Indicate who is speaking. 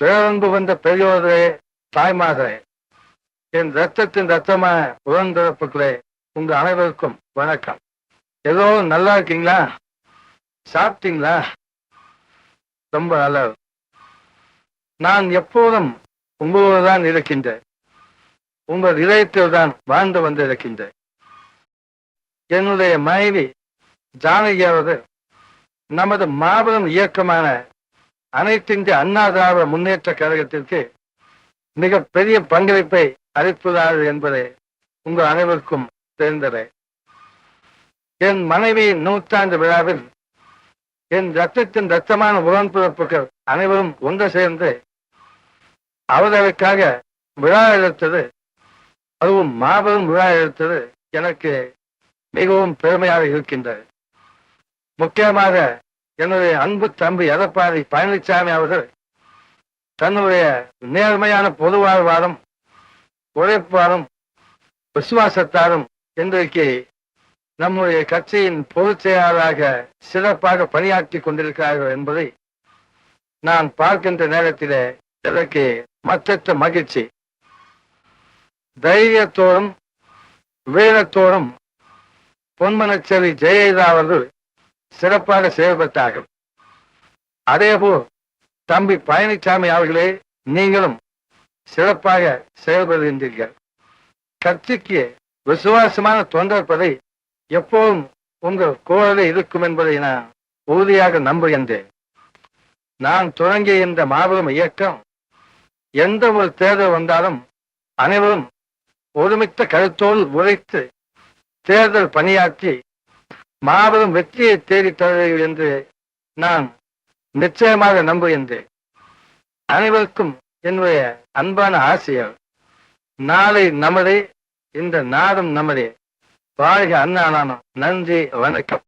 Speaker 1: பேரன்பு வந்த பெரியோர்களே, தாய்மார்களே, என் ரத்தத்தின் ரத்தமான உடன்பிறப்புகளே, உங்க அனைவருக்கும் வணக்கம். ஏதோ நல்லா இருக்கீங்களா? சாப்பிட்டீங்களா? ரொம்ப நல்லது. நான் எப்போதும் உங்களோடு தான் இருக்கின்றேன். உங்கள் இதயத்தில் தான் வாழ்ந்து வந்திருக்கின்றேன். என்னுடைய மனைவி ஜானகி அவர்கள் நமது மாபெரும் இயக்கமான அனைத்திந்திய அண்ணா திராவிட முன்னேற்ற கழகத்திற்கு மிக பெரிய பங்களிப்பை அளிப்பதார்கள் என்பதை உங்கள் அனைவருக்கும் தெரிந்ததே. என் மனைவியின் 100ஆண்டு விழாவில் என் ரத்தத்தின் ரத்தமான உடன்பிறப்புகள் அனைவரும் ஒன்று சேர்ந்து அவர்களுக்காக விழா எடுத்தது, அதுவும் மாபெரும் விழா எடுத்தது எனக்கு மிகவும் பெருமையாக இருக்கின்றது. முக்கியமாக என்னுடைய அன்பு தம்பி எடப்பாடி பழனிசாமி அவர்கள் தன்னுடைய நேர்மையான பொது வாழ்வாரும் உழைப்பாரும் விசுவாசத்தாரும் இன்றைக்கு நம்முடைய கட்சியின் பொதுச் செயலாளராக சிறப்பாக பணியாற்றி கொண்டிருக்கிறார்கள் என்பதை நான் பார்க்கின்ற நேரத்திலே எனக்கு மற்றற்ற மகிழ்ச்சி. தைரியத்தோடும் வீரத்தோடும் பொன்மனச்சேரி ஜெயலலிதா அவர்கள் சிறப்பாக செயல்பட்டார்கள். அதேபோல் தம்பி பழனிசாமி அவர்களே, நீங்களும் சிறப்பாக செயல்படுகின்றீர்கள். கட்சிக்கு விசுவாசமான தொண்டர் பதை எப்போதும் உங்கள் குரலில் இருக்கும் என்பதை நான் உறுதியாக நம்புகின்றேன். நான் தொடங்கிய இந்த மாபெரும் இயக்கம் எந்த ஒரு தேர்தல் வந்தாலும் அனைவரும் ஒருமித்த கருத்தோடு உழைத்து தேர்தல் பணியாற்றி மாபெரும் வெற்றியை தேடித் தருவீர்கள் என்று நான் நிச்சயமாக நம்புகின்றேன். அனைவருக்கும் என்னுடைய அன்பான ஆசைகள். நாளை நமதே, இந்த நாடும் நமதே. வாழ்க அண்ணா. நன்றி, வணக்கம்.